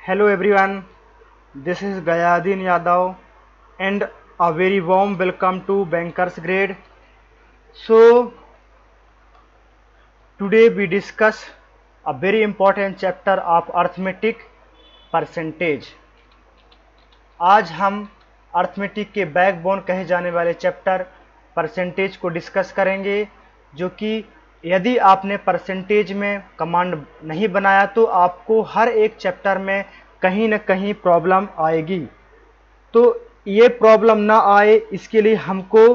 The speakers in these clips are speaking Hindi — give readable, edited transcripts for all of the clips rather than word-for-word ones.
Hello everyone, this is Gayadin Yadav and a very warm welcome to Bankers Grade. So today we discuss a very important chapter of arithmetic, percentage. आज हम अर्थमेटिक के बैकबोन कहे जाने वाले चैप्टर परसेंटेज को डिस्कस करेंगे, जो कि यदि आपने परसेंटेज में कमांड नहीं बनाया तो आपको हर एक चैप्टर में कहीं ना कहीं प्रॉब्लम आएगी। तो ये प्रॉब्लम ना आए इसके लिए हमको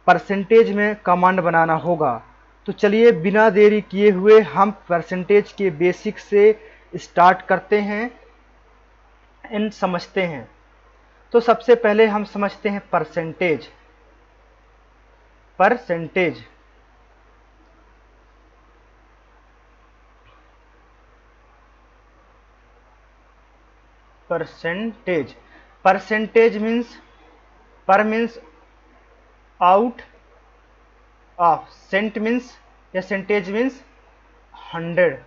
परसेंटेज में कमांड बनाना होगा। तो चलिए बिना देरी किए हुए हम परसेंटेज के बेसिक से स्टार्ट करते हैं एंड समझते हैं। तो सबसे पहले हम समझते हैं percentage. Percentage percentage percentage means per means out of, cent means या सेंटेज मीन्स 100,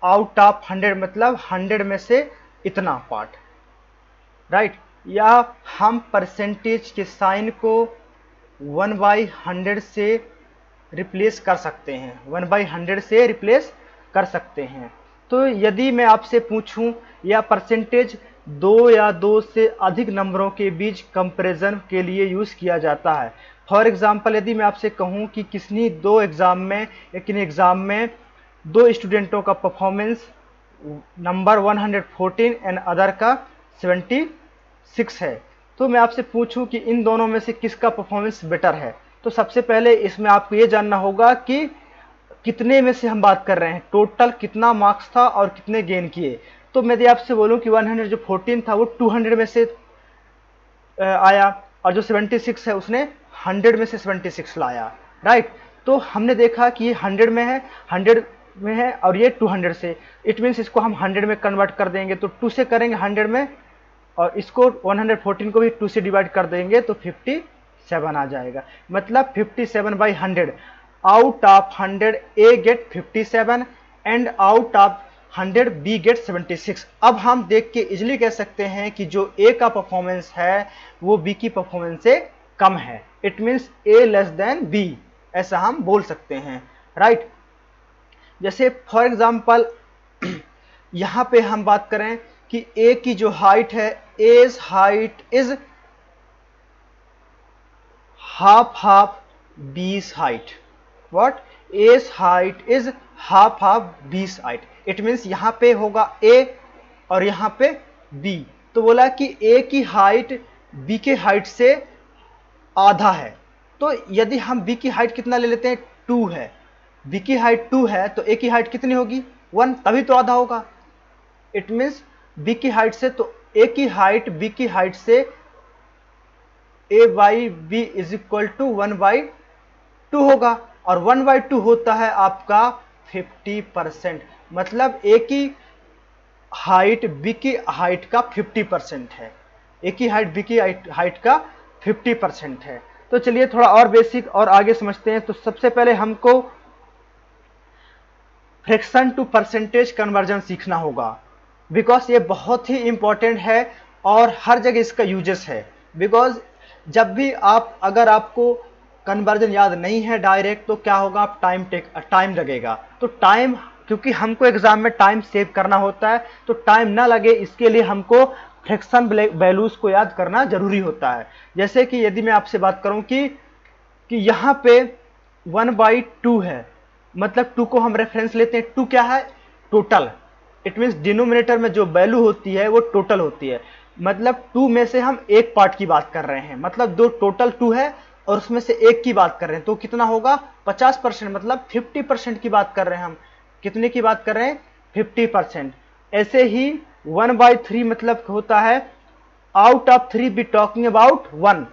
आउट ऑफ 100 मतलब 100 में से इतना पार्ट, राइट। या हम परसेंटेज के साइन को 1/100 से रिप्लेस कर सकते हैं, 1/100 से रिप्लेस कर सकते हैं। तो यदि मैं आपसे पूछूं या परसेंटेज 2 या 2 से अधिक नंबरों के बीच कंपैरिजन के लिए यूज़ किया जाता है। फॉर एग्जांपल यदि मैं आपसे कहूं कि किसी दो एग्ज़ाम में या किसी एग्ज़ाम में दो स्टूडेंटों का परफॉर्मेंस नंबर 114 एंड अदर का 76 है, तो मैं आपसे पूछूं कि इन दोनों में से किसका परफॉर्मेंस बेटर है, तो सबसे पहले इसमें आपको ये जानना होगा कि कितने में से हम बात कर रहे हैं, टोटल कितना मार्क्स था और कितने गेन किए। तो मैं यदि आपसे बोलूं कि 114 था वो 200 में से आया और जो 76 है उसने 100 में से 76 लाया, राइट। तो हमने देखा कि ये 100 में है, 100 में है और ये 200 से, इट मीन्स इसको हम 100 में कन्वर्ट कर देंगे तो 2 से करेंगे 100 में, और इसको 114 को भी 2 से डिवाइड कर देंगे तो 57 आ जाएगा। मतलब 57/100, out of 100 A get 57 and out of 100 B get 76। अब हम देख के इजिली कह सकते हैं कि जो ए का परफॉर्मेंस है वो बी की परफॉर्मेंस से कम है, it means A less than B, ऐसा हम बोल सकते हैं, राइट। जैसे फॉर एग्जाम्पल यहां पे हम बात करें कि ए की जो हाइट है, as height is half B's height, what, as height is half B's height, it means यहां पे होगा ए और यहां पे बी। तो बोला कि ए की हाइट बी के हाइट से आधा है। तो यदि हम बी की हाइट कितना ले लेते हैं, 2 है, बी की हाइट 2 है तो ए की हाइट कितनी होगी, 1, तभी तो आधा होगा। इट मीन्स बी की हाइट से, तो ए की हाइट बी की हाइट से A by B is equal to 1/2 होगा, और 1/2 होता है आपका 50%। मतलब ए की हाइट बी की हाइट का 50% है, ए की हाइट बी की हाइट का 50% है। तो चलिए थोड़ा और बेसिक और आगे समझते हैं। तो सबसे पहले हमको फ्रैक्शन टू परसेंटेज कन्वर्जन सीखना होगा, बिकॉज ये बहुत ही इंपॉर्टेंट है और हर जगह इसका यूजेस है। बिकॉज जब भी आप, अगर आपको कन्वर्जन याद नहीं है डायरेक्ट, तो क्या होगा, आप टाइम लगेगा। तो टाइम, क्योंकि हमको एग्जाम में टाइम सेव करना होता है, तो टाइम ना लगे इसके लिए हमको फ्रैक्शन वैल्यूज को याद करना जरूरी होता है। जैसे कि यदि मैं आपसे बात करूं कि यहाँ पे 1/2 है, मतलब 2 को हम रेफरेंस लेते हैं, 2 क्या है, टोटल, इट मीन्स डिनोमिनेटर में जो वैल्यू होती है वो टोटल होती है। मतलब 2 में से हम एक पार्ट की बात कर रहे हैं, मतलब दो टोटल 2 है और उसमें से एक की बात कर रहे हैं, तो कितना होगा, 50%, मतलब 50% की बात कर रहे हैं हम। कितने की बात कर रहे हैं, 50%। ऐसे ही 1/3 मतलब होता है out of 3 be talking about 1,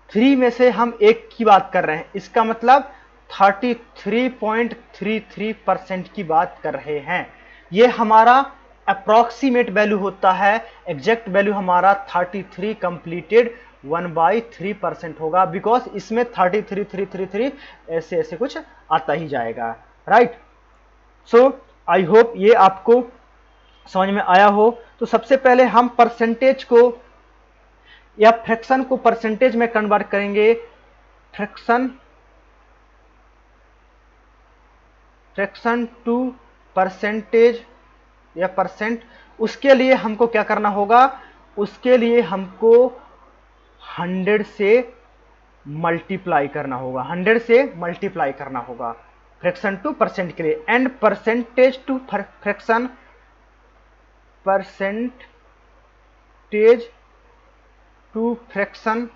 3 में से हम एक की बात कर रहे हैं, इसका मतलब 33.33% की बात कर रहे हैं। ये हमारा अप्रॉक्सीमेट वैल्यू होता है, एग्जैक्ट वैल्यू हमारा 33 कंप्लीटेड 1/3% होगा, बिकॉज इसमें 33 ऐसे ऐसे कुछ आता ही जाएगा, राइट। सो आई होप ये आपको समझ में आया हो। तो सबसे पहले हम परसेंटेज को या फ्रैक्शन को परसेंटेज में कन्वर्ट करेंगे। फ्रैक्शन टू परसेंटेज या परसेंट। उसके लिए हमको क्या करना होगा, उसके लिए हमको 100 से मल्टीप्लाई करना होगा, 100 से मल्टीप्लाई करना होगा फ्रैक्शन टू परसेंट के लिए। And percentage to fraction, percentage to fraction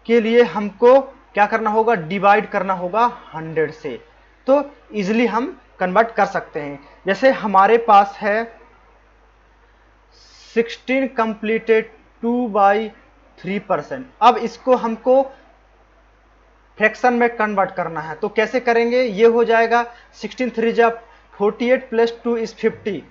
के लिए हमको क्या करना होगा, डिवाइड करना होगा 100 से। तो इजिली हम कन्वर्ट कर सकते हैं। जैसे हमारे पास है 16 कंप्लीटेड 2/3%। अब इसको हमको फ्रैक्शन में कन्वर्ट करना है, तो कैसे करेंगे, ये हो जाएगा 16 3 जा 48 प्लस 2 इज 50,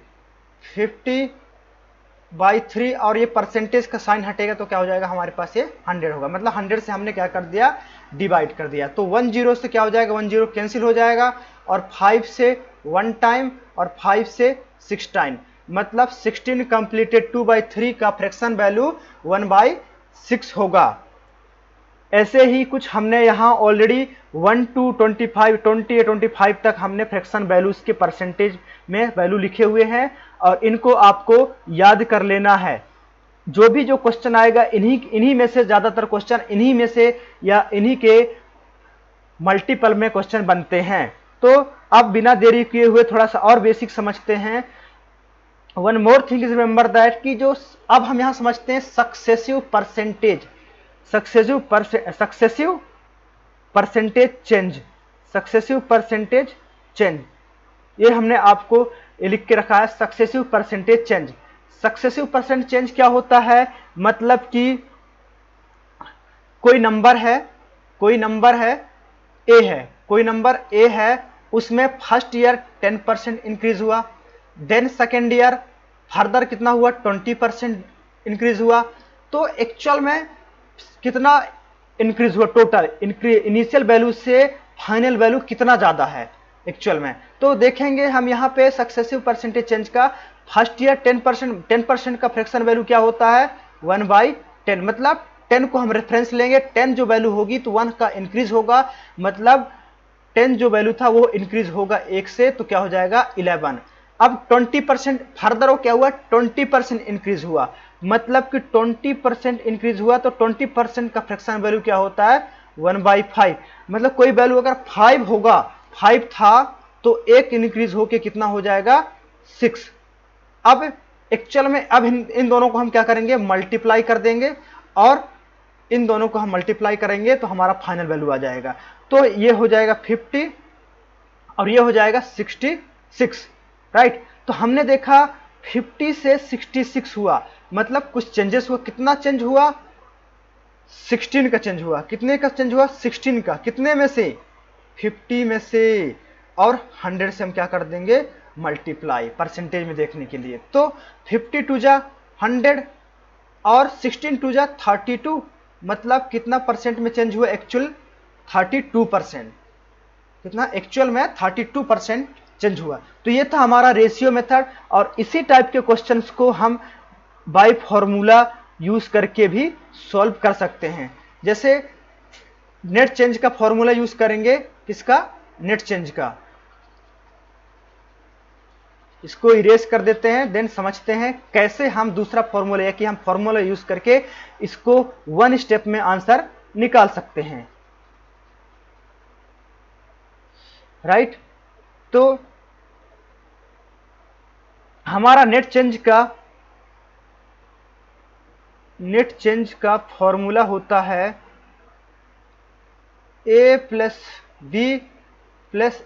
50/3 और ये परसेंटेज का साइन हटेगा तो क्या हो जाएगा, हमारे पास ये 100 होगा। मतलब 100 से हमने क्या कर दिया, डिवाइड कर दिया। तो 10 से क्या हो जाएगा, 10 कैंसिल हो जाएगा, और 5 से 1 टाइम और 5 से 6 टाइम। मतलब 16 कंप्लीटेड 2/3 का फ्रैक्शन वैल्यू 1/6 होगा। ऐसे ही कुछ हमने यहाँ ऑलरेडी 1 to 25, 20 या 25 तक हमने फ्रैक्शन वैल्यूज के परसेंटेज में वैल्यू लिखे हुए हैं, और इनको आपको याद कर लेना है। जो भी जो क्वेश्चन आएगा, इन्हीं में से ज्यादातर क्वेश्चन इन्हीं में से या इन्हीं के मल्टीपल में क्वेश्चन बनते हैं। तो अब बिना देरी किए हुए थोड़ा सा और बेसिक समझते हैं। One more thing is remember that कि जो अब हम यहां समझते हैं successive percentage, successive percentage change, successive percentage change, ये हमने आपको लिख के रखा है, successive percentage change. Successive percent change क्या होता है, मतलब कि कोई नंबर है, कोई नंबर है ए है, कोई नंबर ए है, उसमें फर्स्ट ईयर 10% इंक्रीज हुआ, देन सेकेंड ईयर फर्दर कितना हुआ, 20% इंक्रीज हुआ। तो एक्चुअल में कितना इंक्रीज हुआ, टोटल इनिशियल वैल्यू से फाइनल वैल्यू कितना ज्यादा है एक्चुअल में। तो देखेंगे हम यहाँ पे सक्सेसिव परसेंटेज चेंज का फर्स्ट ईयर 10% का फ्रैक्शन वैल्यू क्या होता है, 1/10। मतलब 10 को हम रेफरेंस लेंगे, 10 जो वैल्यू होगी तो 1 का इंक्रीज होगा, मतलब 10 जो वैल्यू था वो इंक्रीज होगा 1 से, तो क्या हो जाएगा 11। अब 20% फर्दर वो क्या हुआ, 20% इंक्रीज हुआ, मतलब कि 20% इंक्रीज हुआ तो 20% का फ्रैक्शन वैल्यू क्या होता है, 1/5। मतलब कोई वैल्यू अगर 5 होगा, 5 था तो एक इंक्रीज होके कितना हो जाएगा, 6। अब एक्चुअल में अब इन दोनों को हम क्या करेंगे, मल्टीप्लाई कर देंगे, और इन दोनों को हम मल्टीप्लाई करेंगे तो हमारा फाइनल वैल्यू आ जाएगा। तो ये हो जाएगा 50 और ये हो जाएगा 66, राइट। तो हमने देखा 50 से 66 हुआ, मतलब कुछ चेंजेस हुआ। कितना चेंज हुआ, 16 का चेंज हुआ। कितने का चेंज हुआ, 16 का। कितने में से, 50 में से, और 100 से हम क्या कर देंगे, मल्टीप्लाई, परसेंटेज में देखने के लिए। तो 50 टू जा 100 और 16 टू जा 32, मतलब कितना परसेंट में चेंज हुआ, एक्चुअल 32%। कितना, एक्चुअल में 32% चेंज हुआ। तो ये था हमारा रेशियो मेथड, और इसी टाइप के क्वेश्चंस को हम बाय फॉर्मूला यूज करके भी सॉल्व कर सकते हैं। जैसे नेट चेंज का फॉर्मूला यूज करेंगे, किसका, नेट चेंज का। इसको इरेज कर देते हैं, देन समझते हैं कैसे हम दूसरा फॉर्मूला, या कि हम फॉर्मूला यूज करके इसको वन स्टेप में आंसर निकाल सकते हैं, राइट। तो हमारा नेट चेंज का फॉर्मूला होता है a plus B plus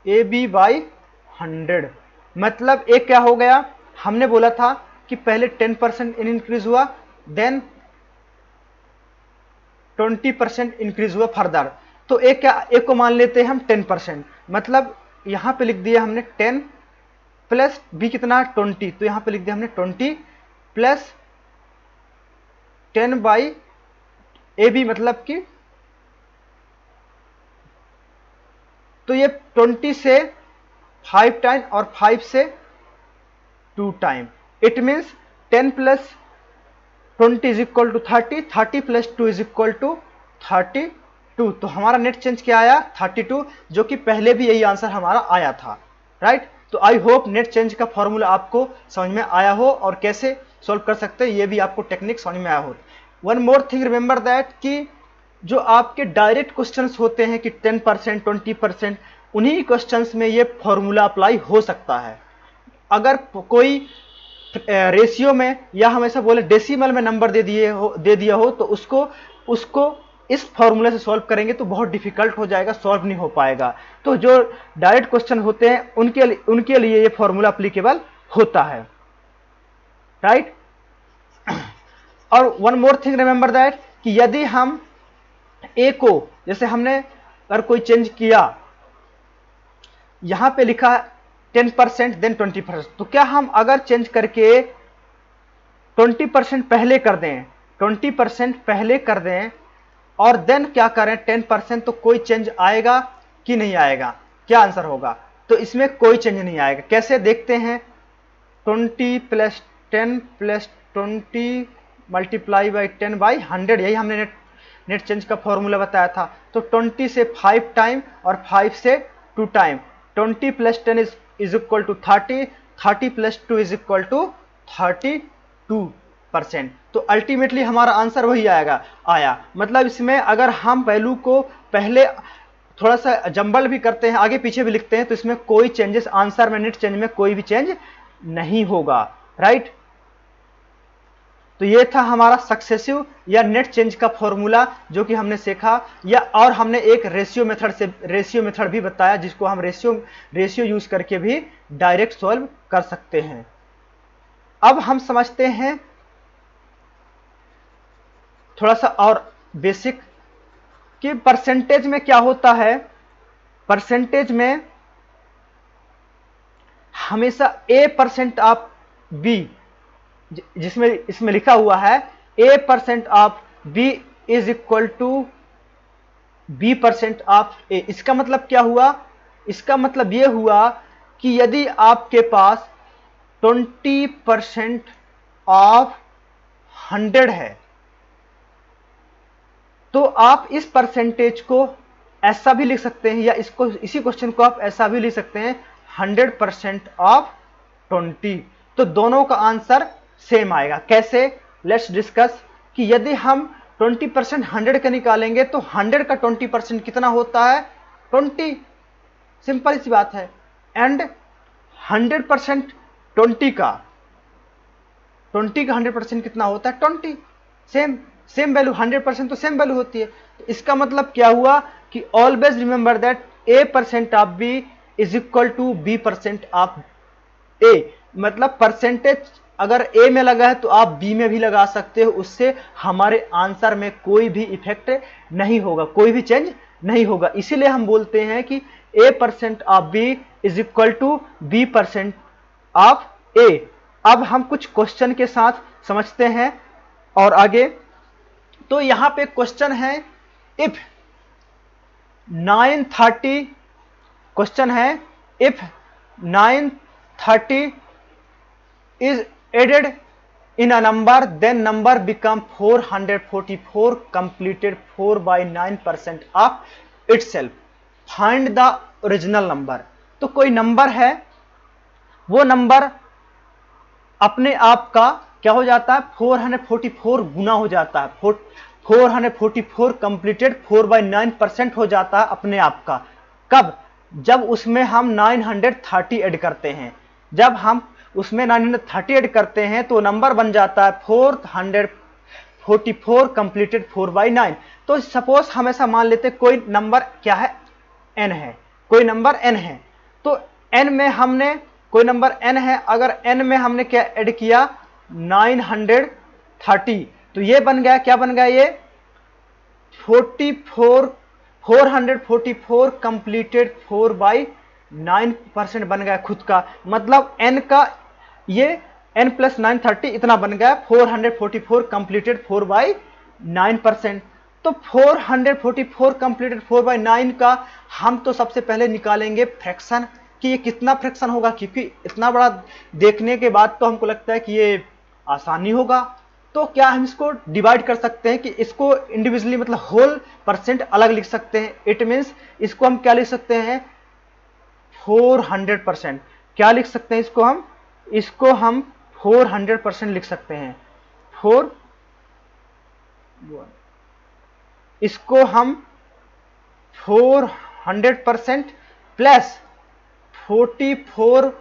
A B by 100। मतलब एक क्या हो गया, हमने बोला था कि पहले 10% इंक्रीज हुआ, देन 20% इंक्रीज हुआ फर्दर। तो एक क्या, एक को मान लेते हैं हम 10%, मतलब यहां पे लिख दिया हमने 10 प्लस बी कितना, 20, तो यहां पे लिख दिया हमने 20 प्लस 10 बाई ए बी, मतलब कि तो ये 20 से 5 टाइम और 5 से 2 time. It means 10 plus 20 is equal to 30, 30 plus 2 is equal to 32। तो हमारा नेट चेंज क्या आया? 32, जो कि पहले भी यही आंसर हमारा आया था, राइट। तो आई होप नेट चेंज का फॉर्मूला आपको समझ में आया हो और कैसे सॉल्व कर सकते हैं ये भी आपको टेक्निक समझ में आया हो। One more thing remember that कि जो आपके डायरेक्ट क्वेश्चंस होते हैं कि 10%, 20%, उन्हीं क्वेश्चंस में ये फॉर्मूला अप्लाई हो सकता है। अगर कोई रेशियो में या हम ऐसा बोले डेसिमल में नंबर दे दिया हो तो उसको इस फॉर्मूले से सॉल्व करेंगे तो बहुत डिफिकल्ट हो जाएगा, सॉल्व नहीं हो पाएगा। तो जो डायरेक्ट क्वेश्चन होते हैं उनके लिए ये फॉर्मूला अप्लीकेबल होता है, राइट। और one more thing remember that कि यदि हम ए को, जैसे हमने अगर कोई चेंज किया, यहां पे लिखा 10% देन 20%, तो क्या हम अगर चेंज करके 20% पहले कर दें, 20% पहले कर दें और देन क्या करें 10%, तो कोई चेंज आएगा कि नहीं आएगा? क्या आंसर होगा? तो इसमें कोई चेंज नहीं आएगा। कैसे देखते हैं? 20 plus 10 plus 20 multiply by 10 by 100, यही हमने नेट चेंज का फॉर्मूला बताया था। तो 20 से 5 टाइम और 5 से 2 time, 20 plus 10 is equal to 30, 30 plus 2 is equal to 32%। तो अल्टीमेटली हमारा आंसर वही आया। मतलब इसमें अगर हम वैल्यू को पहले थोड़ा सा जंबल भी करते हैं, आगे पीछे भी लिखते हैं, तो इसमें कोई चेंजेस आंसर में, नेट चेंज में कोई भी चेंज नहीं होगा, राइट। तो ये था हमारा सक्सेसिव या नेट चेंज का फॉर्मूला जो कि हमने सीखा, या और हमने एक रेशियो मेथड भी बताया जिसको हम रेशियो यूज करके भी डायरेक्ट सॉल्व कर सकते हैं। अब हम समझते हैं थोड़ा सा और बेसिक कि परसेंटेज में क्या होता है। परसेंटेज में हमेशा A% ऑफ B, जिसमें इसमें लिखा हुआ है A% of B is equal to B% of A। इसका मतलब क्या हुआ? इसका मतलब यह हुआ कि यदि आपके पास 20% ऑफ 100 है तो आप इस परसेंटेज को ऐसा भी लिख सकते हैं, या इसी क्वेश्चन को आप ऐसा भी लिख सकते हैं 100% ऑफ 20। तो दोनों का आंसर सेम आएगा। कैसे? लेट्स डिस्कस कि यदि हम 20% 100 का निकालेंगे तो 100 का 20% कितना होता है? 20। सिंपल सी बात है। एंड 100% 20 का 100% कितना होता है? 20। सेम वैल्यू, 100% तो सेम वैल्यू होती है। तो इसका मतलब क्या हुआ कि always remember that A% of B is equal to B% of A। मतलब परसेंटेज अगर A में लगा है तो आप B में भी लगा सकते हो, उससे हमारे आंसर में कोई भी इफेक्ट नहीं होगा, कोई भी चेंज नहीं होगा। इसीलिए हम बोलते हैं कि A% of B is equal to B% of A। अब हम कुछ क्वेश्चन के साथ समझते हैं और आगे। तो यहां पे क्वेश्चन है, इफ 930, क्वेश्चन है if 930 is added in a number then number become 444 completed 4 by 9% of itself, find the original number। तो कोई नंबर है, वो नंबर अपने आप का क्या हो जाता है? 444 गुना हो जाता है, 444 कंप्लीटेड 4 by 9% हो जाता है अपने आप का। कब? जब उसमें हम 930 ऐड करते हैं। जब हम उसमें 930 ऐड करते हैं तो नंबर बन जाता है 444 कंप्लीटेड 4 by 9। तो सपोज हम ऐसा मान लेते कोई नंबर क्या है? n है, कोई नंबर n है। तो n में हमने कोई नंबर n है, अगर n में हमने क्या ऐड किया? 930। तो ये बन गया, क्या बन गया? ये 444 कंप्लीटेड 4 बाई 9% बन गया खुद का। मतलब n का ये n प्लस 930 इतना बन गया 444 कंप्लीटेड 4 बाई 9%। तो 444 कंप्लीटेड 4 बाई 9 का हम तो सबसे पहले निकालेंगे फ्रैक्शन कि ये कितना फ्रैक्शन होगा, क्योंकि इतना बड़ा देखने के बाद तो हमको लगता है कि ये आसानी होगा। तो क्या हम इसको डिवाइड कर सकते हैं कि इसको इंडिविजुअली मतलब होल परसेंट अलग लिख सकते हैं। इट मीन्स इसको हम क्या लिख सकते हैं 400%। क्या लिख सकते हैं इसको हम 400% लिख सकते हैं। इसको हम 400% प्लस 44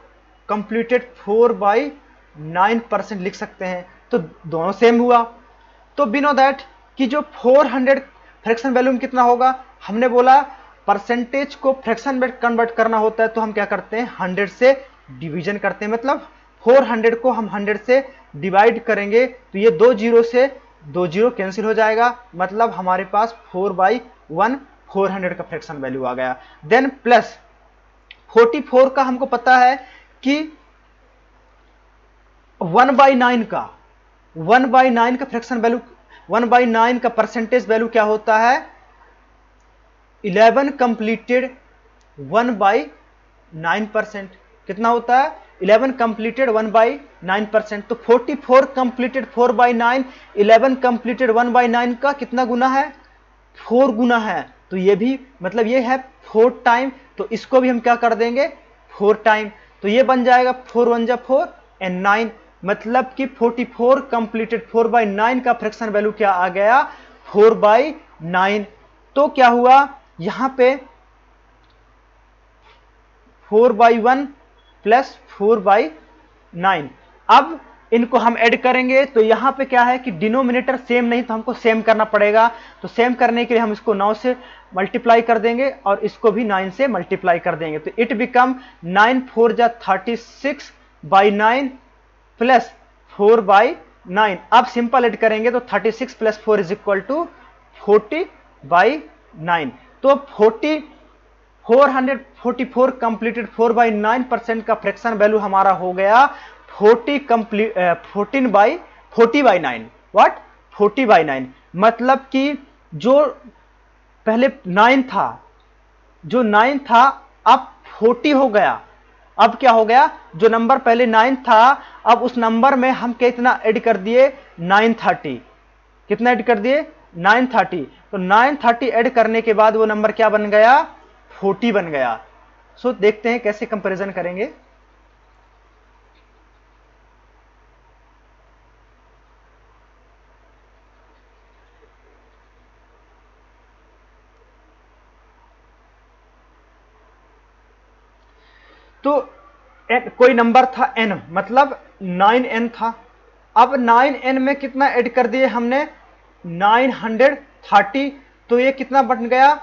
कंप्लीटेड 4/9% लिख सकते हैं। तो दोनों सेम हुआ। तो वी नो दैट कि जो 400 फ्रैक्शन वैल्यू में कितना होगा, हमने बोला परसेंटेज को फ्रैक्शन में कन्वर्ट करना होता है तो हम क्या करते हैं 100 से डिवीजन करते हैं। मतलब 400 को हम 100 से डिवाइड करेंगे तो ये 2 जीरो से 2 जीरो कैंसिल हो जाएगा, मतलब हमारे पास 4/1 400 का फ्रैक्शन वैल्यू आ गया। देन प्लस 44 का हमको पता है कि 1/9 का फ्रैक्शन वैल्यू 1/9 का परसेंटेज वैल्यू क्या होता है 11 कंप्लीटेड 1/9%। कितना होता है 11 कंप्लीटेड 1/9%। तो 44 कंप्लीटेड 4/9 11 कंप्लीटेड 1/9 का कितना गुना है 4 गुना है। तो ये भी मतलब ये है 4 टाइम, तो इसको भी हम क्या कर देंगे 4 टाइम। तो ये बन जाएगा 4 1 जा 4 एंड 9, मतलब कि 44 कंप्लीटेड 4/9 का फ्रैक्शन वैल्यू क्या आ गया 4/9। तो क्या हुआ यहां पे 4/1 प्लस 4/9। अब इनको हम ऐड करेंगे तो यहां पे क्या है कि डिनोमिनेटर सेम नहीं, तो हमको सेम करना पड़ेगा। तो सेम करने के लिए हम इसको 9 से मल्टीप्लाई कर देंगे और इसको भी 9 से मल्टीप्लाई कर देंगे। तो इट बिकम 9 4 जा 36/9 प्लस 4/9। अब सिंपल ऐड करेंगे तो 36 प्लस 4 इज इक्वल टू 40/9। तो 444 कंप्लीटेड 4/9% का फ्रैक्शन वैल्यू हमारा हो गया 40/9। व्हाट 40/9 मतलब कि जो पहले 9 था, अब 40 हो गया। अब क्या हो गया जो नंबर पहले 9 था अब उस नंबर में हम कितना ऐड कर दिए 930। कितना ऐड कर दिए 930। तो 930 ऐड करने के बाद वो नंबर क्या बन गया 40 बन गया। सो देखते हैं कैसे कंपैरिजन करेंगे। तो कोई नंबर था n, मतलब 9n था। अब 9n में कितना ऐड कर दिए हमने 930। तो ये कितना बन गया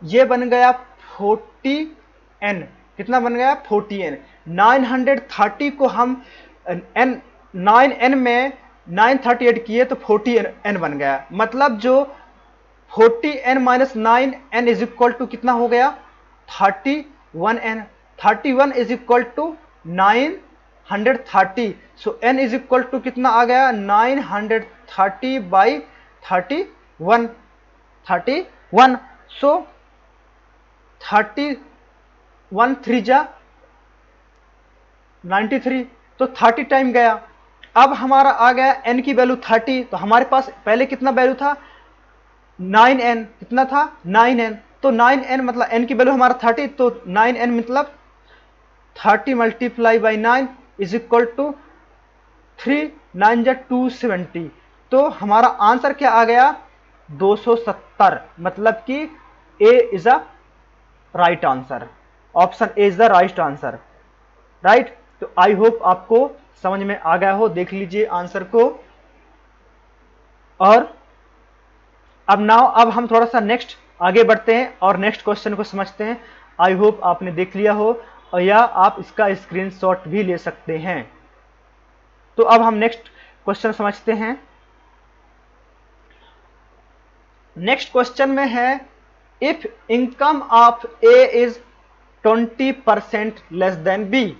ये बन गया 40n। कितना बन गया 40n। 930 को हम n 9n में 930 ऐड किए तो 40n बन गया। मतलब जो 40n minus 9n is equal to कितना हो गया 31n। 31 is equal to 930। So n is equal to कितना आ गया 930/31 31। सो 31 3 जा 93, तो 30 टाइम गया। अब हमारा आ गया n की वैल्यू 30। तो हमारे पास पहले कितना वैल्यू था 9n। कितना था 9n। तो 9n मतलब n की वैल्यू हमारा 30, तो 9n मतलब 30 multiply by 9 is equal to 3 9 जा 270। तो हमारा आंसर क्या आ गया 270। मतलब कि A is a right answer. Option A is the right answer. Right. तो आई होप आपको समझ में आ गया हो। देख लीजिए आंसर को। और अब हम थोड़ा सा नेक्स्ट आगे बढ़ते हैं और नेक्स्ट क्वेश्चन को समझते हैं। आई होप आपने देख लिया हो और या आप इसका स्क्रीनशॉट भी ले सकते हैं। तो अब हम नेक्स्ट क्वेश्चन समझते हैं। नेक्स्ट क्वेश्चन में है if income of A is 20% less than B.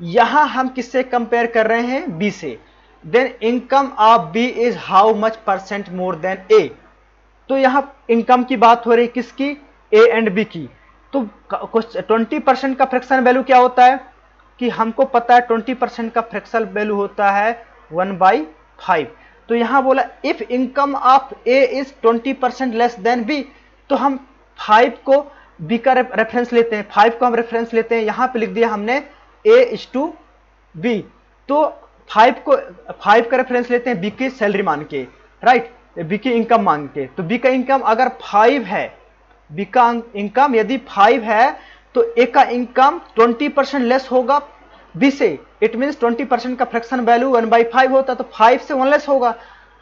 यहां हम किससे कंपेयर कर रहे हैं बी से। Then income of B is how much % more than A. तो यहां इनकम की बात हो रही किसकी ए एंड बी की। तो 20% का फ्रैक्शन वैल्यू क्या होता है कि हमको पता है 20% का फ्रैक्शन वैल्यू होता है 1/5। तो यहां बोला if income of A is 20% less than B, तो हम 5 को बी का रेफरेंस लेते हैं, 5 को हम रेफरेंस लेते हैं, यहां पे लिख दिया हमने ए इज टू बी। तो 5 का रेफरेंस लेते हैं बी की सैलरी मान के, राइट, बी की इनकम मान के। तो बी का इनकम अगर 5 है, बी का इनकम यदि 5 है तो ए का इनकम 20% लेस होगा बी से। इट मीन्स 20% का फ्रैक्शन वैल्यू 1/5 होता, तो 5 से 1 लेस होगा,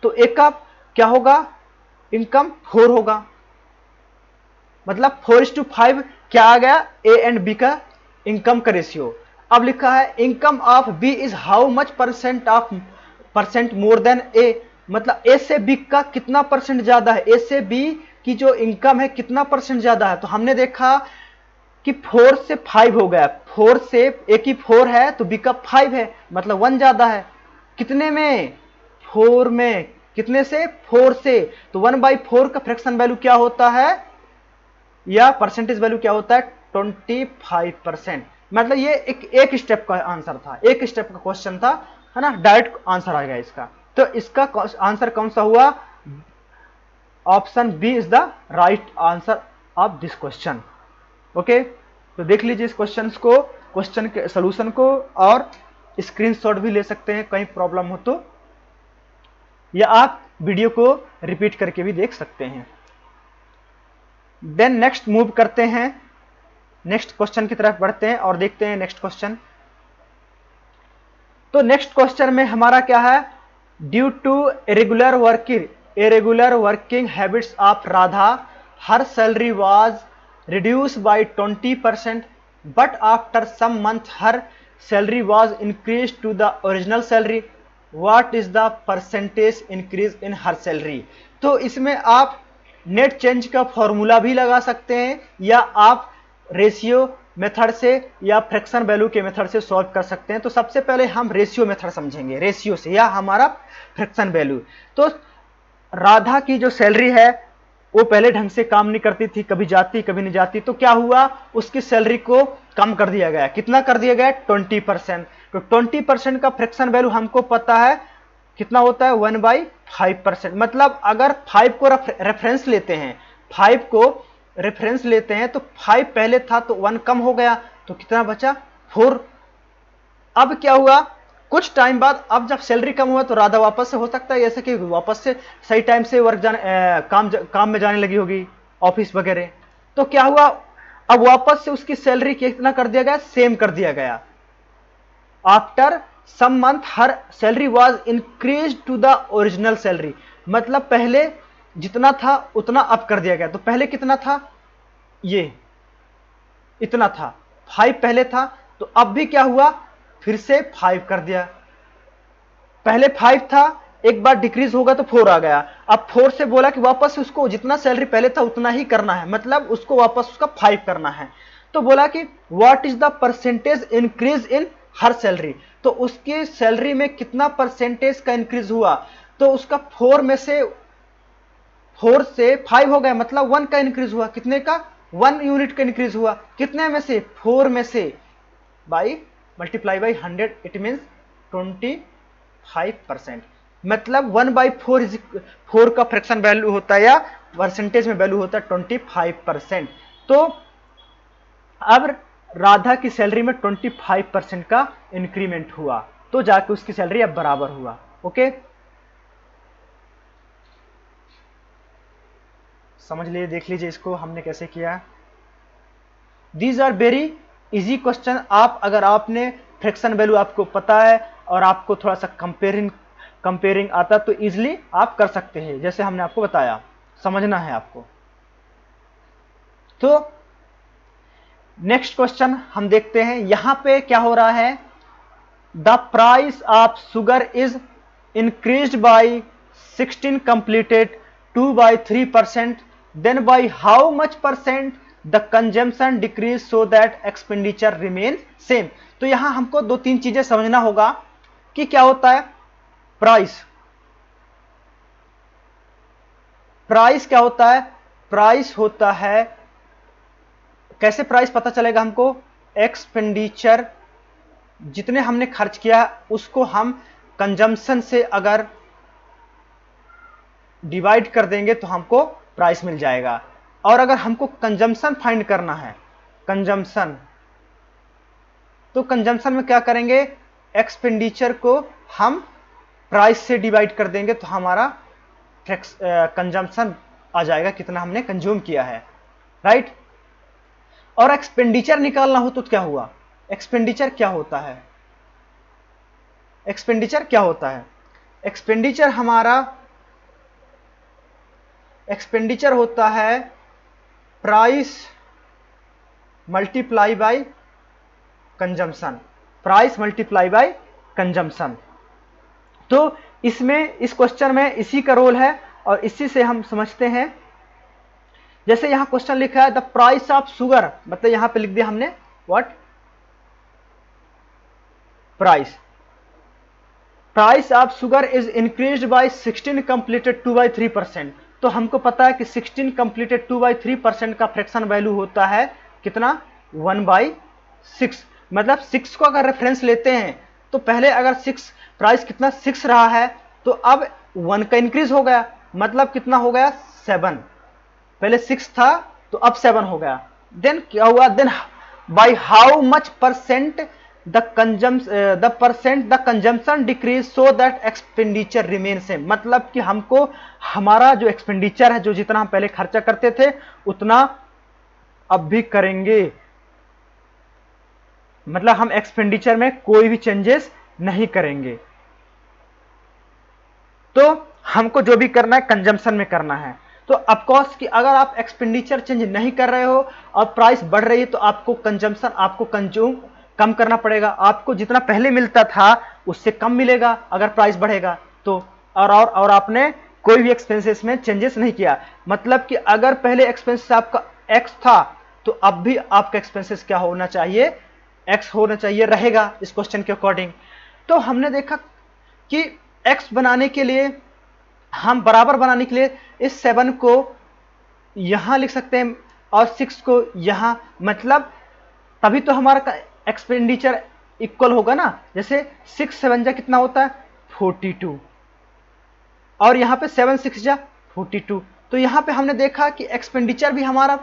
तो ए का क्या होगा, इनकम 4 होगा। मतलब 4:5 क्या आ गया, ए एंड बी का इनकम का रेशियो। अब लिखा है income of B is how much percent more than A, मतलब ए से बी का कितना परसेंट ज्यादा है, ए से बी की जो इनकम है कितना परसेंट ज्यादा है। तो हमने देखा कि 4 से 5 हो गया, 4 से ए की 4 है तो बी का 5 है, मतलब 1 ज्यादा है। कितने में, 4 में, कितने से, 4 से। तो 1/4 का फ्रैक्शन वैल्यू क्या होता है या परसेंटेज वैल्यू क्या होता है, 25%। मतलब ये एक स्टेप का आंसर था, एक स्टेप का क्वेश्चन था, है ना, डायरेक्ट आंसर आ गया इसका। तो इसका आंसर कौन सा हुआ, option B is the right answer of this question. Okay, तो देख लीजिए इस क्वेश्चन को, क्वेश्चन के सोल्यूशन को, और स्क्रीनशॉट भी ले सकते हैं कहीं प्रॉब्लम हो तो, या आप वीडियो को रिपीट करके भी देख सकते हैं। देन नेक्स्ट मूव करते हैं, नेक्स्ट क्वेश्चन की तरफ बढ़ते हैं और देखते हैं नेक्स्ट क्वेश्चन। तो नेक्स्ट क्वेश्चन में हमारा क्या है, due to irregular working habits of Radha, her salary was reduced by 20%, but after some month her salary was increased to the original salary. What is the percentage increase in her salary? तो इसमें आप नेट चेंज का फॉर्मूला भी लगा सकते हैं, या आप रेशियो मेथड से या फ्रैक्शन वैल्यू के मेथड से सॉल्व कर सकते हैं। तो सबसे पहले हम रेशियो मेथड समझेंगे, रेशियो से, या हमारा फ्रैक्शन वैल्यू। तो राधा की जो सैलरी है वो पहले ढंग से काम नहीं करती थी, कभी जाती कभी नहीं जाती, तो क्या हुआ, उसकी सैलरी को कम कर दिया गया। कितना कर दिया गया, 20%। तो 20% का फ्रैक्शन वैल्यू हमको पता है कितना होता है, 1/5%। मतलब अगर 5 को रेफरेंस लेते हैं, 5 को रेफरेंस लेते हैं तो 5 पहले था तो 1 कम हो गया, तो कितना बचा, 4। अब क्या हुआ, कुछ टाइम बाद, अब जब सैलरी कम हुआ तो राधा वापस से, हो सकता है ऐसे कि वापस से सही टाइम से वर्क काम में जाने लगी होगी, ऑफिस वगैरह। तो क्या हुआ, अब वापस से उसकी सैलरी कितना कर दिया गया, सेम कर दिया गया। After some month her salary was increase to the original salary, मतलब पहले जितना था उतना अप कर दिया गया। तो पहले कितना था, ये इतना था, 5 पहले था, तो अब भी क्या हुआ, फिर से 5 कर दिया। पहले 5 था, एक बार डिक्रीज होगा तो 4 आ गया। अब 4 से बोला कि वापस उसको जितना सैलरी पहले था उतना ही करना है, मतलब उसको वापस उसका 5 करना है। तो बोला कि what is the percentage increase in her salary, तो उसकी सैलरी में कितना परसेंटेज का इंक्रीज हुआ। तो उसका 4 से 5 हो गया, मतलब 1 का इंक्रीज हुआ, कितने का, 1 यूनिट का इंक्रीज हुआ, कितने में से, 4 में से, by multiply by 100, it means 25%। मतलब 1/4 का फ्रैक्शन वैल्यू होता है, या परसेंटेज में वैल्यू होता है 25%। तो अब राधा की सैलरी में 25% का इंक्रीमेंट हुआ, तो जाके उसकी सैलरी अब बराबर हुआ। ओके, समझ लीजिए, देख लीजिए इसको हमने कैसे किया। These are very easy question. आप अगर आपने फ्रैक्शन वैल्यू आपको पता है और आपको थोड़ा सा कंपेयरिंग आता तो इजीली आप कर सकते हैं, जैसे हमने आपको बताया, समझना है आपको। तो नेक्स्ट क्वेश्चन हम देखते हैं, यहां पे क्या हो रहा है, the price of sugar is increased by 16 completed 2/3%, then by how much percent the consumption decrease so that expenditure remain same। तो यहां हमको 2-3 चीजें समझना होगा कि क्या होता है प्राइस। प्राइस क्या होता है, प्राइस होता है कैसे प्राइस पता चलेगा हमको? एक्सपेंडिचर जितने हमने खर्च किया उसको हम कंजम्पशन से अगर डिवाइड कर देंगे तो हमको प्राइस मिल जाएगा। और अगर हमको कंजम्पशन फाइंड करना है, कंजम्पशन, तो कंजम्पशन में क्या करेंगे? एक्सपेंडिचर को हम प्राइस से डिवाइड कर देंगे तो हमारा कंजम्पशन आ जाएगा, कितना हमने कंज्यूम किया है, राइट। और एक्सपेंडिचर निकालना हो तो क्या हुआ? एक्सपेंडिचर क्या होता है? एक्सपेंडिचर क्या होता है? एक्सपेंडिचर हमारा, एक्सपेंडिचर होता है price multiply by consumption, price multiply by consumption. तो इसमें, इस क्वेश्चन में इसी का रोल है और इसी से हम समझते हैं। जैसे यहां क्वेश्चन लिखा है द प्राइस ऑफ शुगर, मतलब यहां पे लिख दिया हमने what? Price, price of sugar is increased by 16 completed 2/3%। तो हमको पता है कि 16 कंप्लीटेड 2/3% का फ्रैक्शन वैल्यू होता है कितना? 1/6। मतलब 6 को अगर रेफरेंस लेते हैं तो पहले अगर 6 प्राइस कितना 6 रहा है तो अब 1 का इंक्रीज हो गया, मतलब कितना हो गया? 7। पहले 6 था तो अब 7 हो गया। देन क्या हुआ? Then by how much percent the consumption decrease so that expenditure remain same. मतलब कि हमको हमारा जो एक्सपेंडिचर है, जो जितना हम पहले खर्चा करते थे उतना अब भी करेंगे, मतलब हम एक्सपेंडिचर में कोई भी चेंजेस नहीं करेंगे। तो हमको जो भी करना है कंजम्पशन में करना है। तो ऑफकोर्स कि अगर आप एक्सपेंडिचर चेंज नहीं कर रहे हो और प्राइस बढ़ रही है तो आपको कंजम्पशन, आपको कंज्यूम कम करना पड़ेगा। आपको जितना पहले मिलता था उससे कम मिलेगा अगर प्राइस बढ़ेगा तो। और आपने कोई भी एक्सपेंसेस में चेंजेस नहीं किया, मतलब कि अगर पहले एक्सपेंसेस आपका एक्स था तो अब भी आपका एक्सपेंसेस क्या होना चाहिए? एक्स होना चाहिए, रहेगा इस क्वेश्चन के अकॉर्डिंग। तो हमने देखा कि एक्स बनाने के लिए, हम बराबर बनाने के लिए इस 7 को यहां लिख सकते हैं और 6 को यहां, मतलब तभी तो हमारा एक्सपेंडिचर इक्वल होगा ना। जैसे 6 7 जा कितना होता है? 42, और यहां पे 7 6 जा 42। तो यहां पे हमने देखा कि एक्सपेंडिचर भी हमारा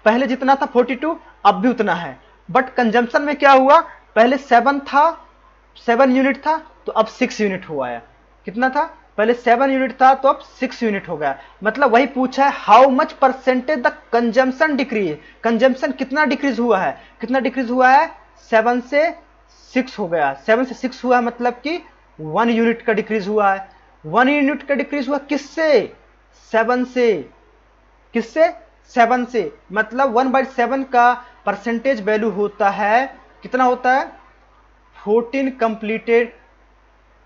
पहले जितना था 42 अब भी उतना है, बट कंजम्पशन में क्या हुआ? पहले 7 था, 7 यूनिट था तो अब 6 यूनिट हुआ है। कितना था? पहले 7 यूनिट था तो अब 6 यूनिट हो गया। मतलब वही पूछा है how much percentage the consumption decrease, consumption कितना डिक्रीज हुआ है? कितना डिक्रीज हुआ है? 7 से 6 हो गया, 7 से 6 हुआ है, मतलब कि 1 यूनिट का डिक्रीज हुआ है। 1 यूनिट का डिक्रीज हुआ किससे? 7 से। किससे? 7 से। मतलब 1/7 का परसेंटेज वैल्यू होता है, कितना होता है? 14 कंप्लीटेड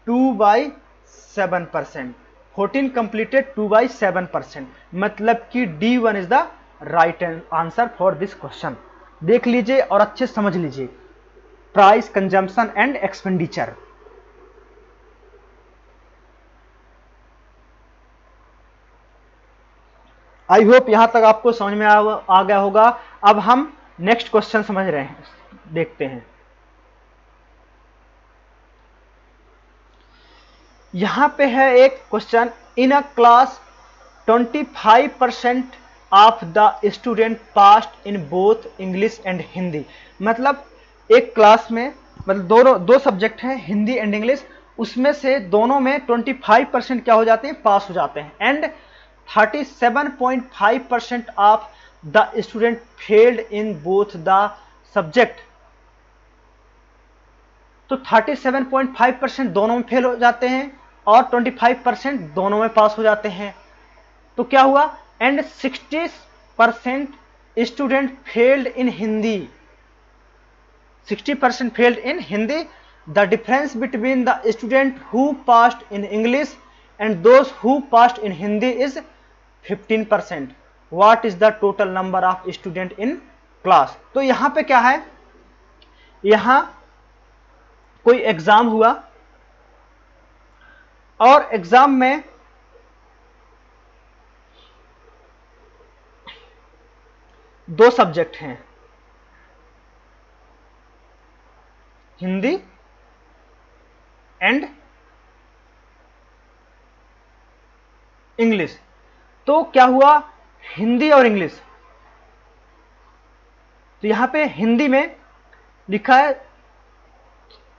2/7%। 14 कंप्लीटेड 2/7%। मतलब कि D1 is the right answer for this question. देख लीजिए और अच्छे समझ लीजिए, price, consumption and expenditure. I hope यहां तक आपको समझ में आ गया होगा। अब हम नेक्स्ट क्वेश्चन समझ रहे हैं, देखते हैं। यहां पे है एक question, in a class 25% of the student passed in both English and Hindi. मतलब एक क्लास में, मतलब दोनों दो सब्जेक्ट हैं हिंदी एंड इंग्लिश, उसमें से दोनों में 25% क्या हो जाते हैं? पास हो जाते हैं। And 37.5% of the student failed in both the subject. तो 37.5% दोनों में फेल हो जाते हैं और 25% दोनों में पास हो जाते हैं। तो क्या हुआ? And 60% student failed in Hindi, 60% failed in Hindi. The difference between the student who passed in English and those who passed in Hindi is 15%। What is the total number of student in class? तो यहां पे क्या है? यहां कोई एग्जाम हुआ और एग्जाम में दो सब्जेक्ट हैं, हिंदी एंड इंग्लिश। तो क्या हुआ, हिंदी और इंग्लिश। तो यहां पे हिंदी में लिखा है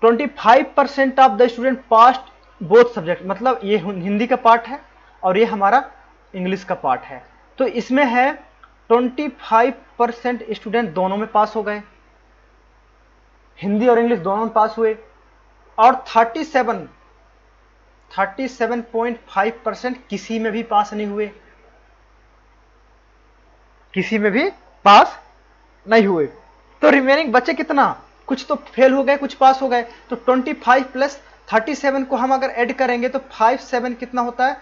25% of the student passed both subject, मतलब ये हिंदी का पार्ट है और ये हमारा इंग्लिश का पार्ट है। तो इसमें है 25% स्टूडेंट दोनों में पास हो गए, हिंदी और इंग्लिश दोनों में पास हुए, और 37.5% किसी में भी पास नहीं हुए, किसी में भी पास नहीं हुए। तो रिमेनिंग बचे कितना, कुछ तो फेल हो गए कुछ पास हो गए। तो 25 प्लस 37 को हम अगर ऐड करेंगे तो 5 7 कितना होता है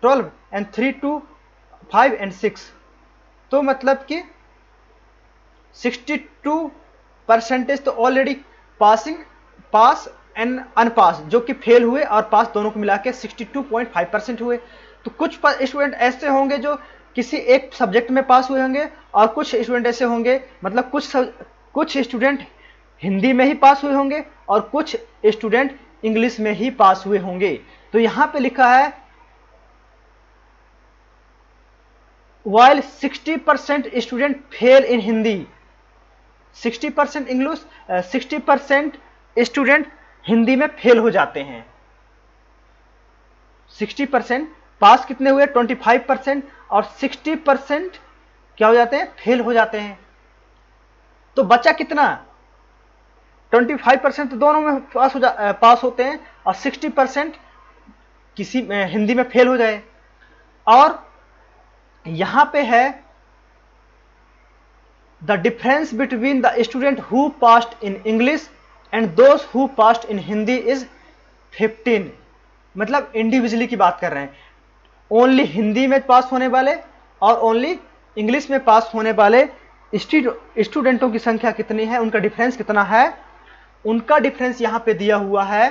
12 एंड 3 2 5 एंड 6, तो मतलब कि 62% तो ऑलरेडी पासिंग, पास एंड अनपास, जो कि फेल हुए और पास दोनों को मिला के 62.5% हुए। तो कुछ स्टूडेंट ऐसे होंगे जो किसी एक सब्जेक्ट में पास हुए होंगे, और कुछ स्टूडेंट ऐसे होंगे, मतलब कुछ स्टूडेंट हिंदी में ही पास हुए होंगे और कुछ स्टूडेंट इंग्लिश में ही पास हुए होंगे। तो यहां पे लिखा है while 60% स्टूडेंट फेल इन हिंदी, 60% इंग्लिश, 60% स्टूडेंट हिंदी में फेल हो जाते हैं। 60% पास कितने हुए 25%, और 60% क्या हो जाते हैं फेल हो जाते हैं। तो बचा कितना 25% तो दोनों में पास होते हैं, और 60% किसी हिंदी में फेल हो जाए। और यहां पे है the difference between the student who passed in English and those who passed in Hindi is 15, मतलब इंडिविजुअली की बात कर रहे हैं, ओनली हिंदी में पास होने वाले और ओनली इंग्लिश में पास होने वाले स्टूडेंटों की संख्या कितनी है, उनका डिफरेंस कितना है। उनका डिफरेंस यहां पे दिया हुआ है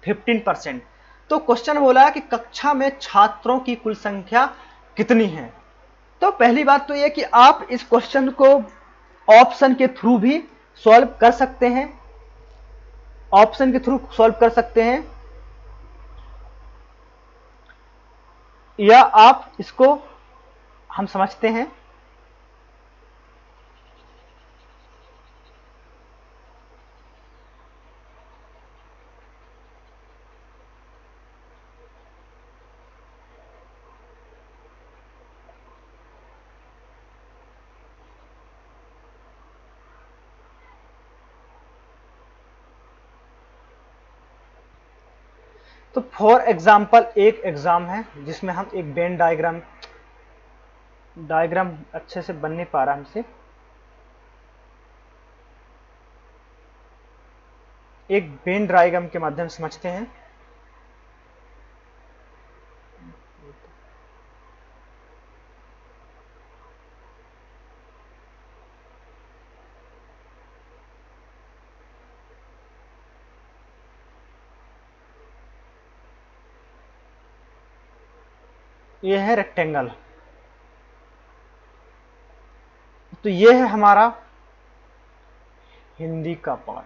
15%। तो क्वेश्चन बोला है कि कक्षा में छात्रों की कुल संख्या कितनी है। तो पहली बात तो यह कि आप इस क्वेश्चन को ऑप्शन के थ्रू भी सॉल्व कर सकते हैं, ऑप्शन के थ्रू सॉल्व कर सकते हैं, या आप इसको हम समझते हैं तो फॉर एग्जाम्पल एक एग्जाम है जिसमें हम एक वेन डायग्राम अच्छे से बन नहीं पा रहा हमसे, एक वेन डायग्राम के माध्यम से समझते हैं। ये है रेक्टेंगल, तो ये है हमारा हिंदी का पार्ट,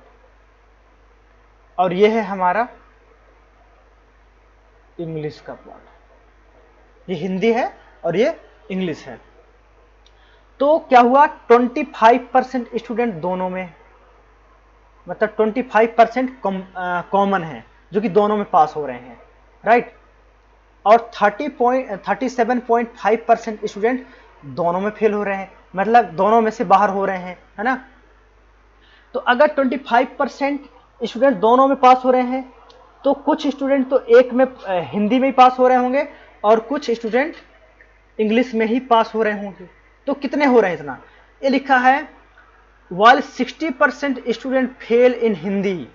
और ये है हमारा इंग्लिश का पार्ट। ये हिंदी है और ये इंग्लिश है। तो क्या हुआ 25% स्टूडेंट दोनों में, मतलब 25% कॉमन है जो कि दोनों में पास हो रहे हैं, राइट। और 37.5% स्टूडेंट दोनों में फेल हो रहे हैं, मतलब दोनों में से बाहर हो रहे हैं, है ना। तो अगर 25% स्टूडेंट दोनों में पास हो रहे हैं तो कुछ स्टूडेंट तो एक में हिंदी में ही पास हो रहे होंगे और कुछ स्टूडेंट इंग्लिश में ही पास हो रहे होंगे। तो कितने हो रहे हैं इतना, ये लिखा है while 60% स्टूडेंट फेल इन हिंदी,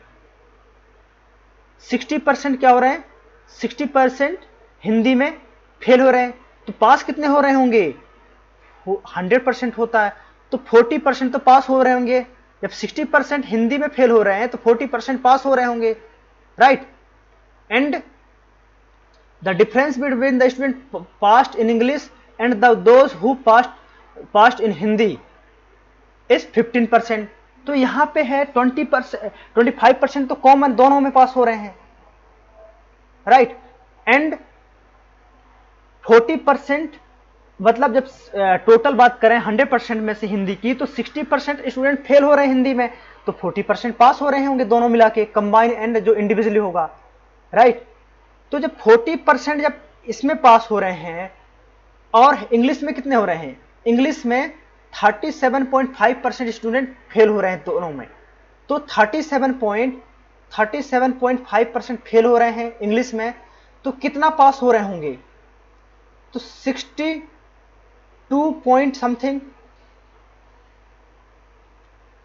60% क्या हो रहे हैं 60% हिंदी में फेल हो रहे हैं। तो पास कितने हो रहे होंगे 100% होता है, तो 40% तो पास हो रहे होंगे। जब 60% हिंदी में फेल हो रहे हैं तो 40% पास हो रहे होंगे, right. And the difference between the student passed in English and those who passed in Hindi is 15%। तो यहाँ पे है 20%, 25% तो कॉमन दोनों में पास हो रहे हैं, राइट। एंड 40%, मतलब जब टोटल बात करें 100% में से हिंदी की, तो 60% स्टूडेंट फेल हो रहे हैं हिंदी में, तो 40% पास हो रहे होंगे दोनों मिला के, कंबाइन एंड जो इंडिविजुअली होगा, राइट। तो जब 40% जब इसमें पास हो रहे हैं, और इंग्लिश में कितने हो रहे हैं, इंग्लिश में 37.5% स्टूडेंट फेल हो रहे हैं दोनों में, तो 37.5% फेल हो रहे हैं इंग्लिश में, तो कितना पास हो रहे होंगे, तो 62 पॉइंट समथिंग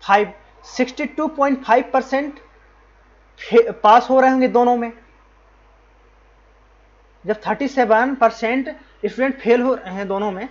62.5% पास हो रहे होंगे दोनों में। जब 37% स्टूडेंट फेल हो रहे हैं दोनों में,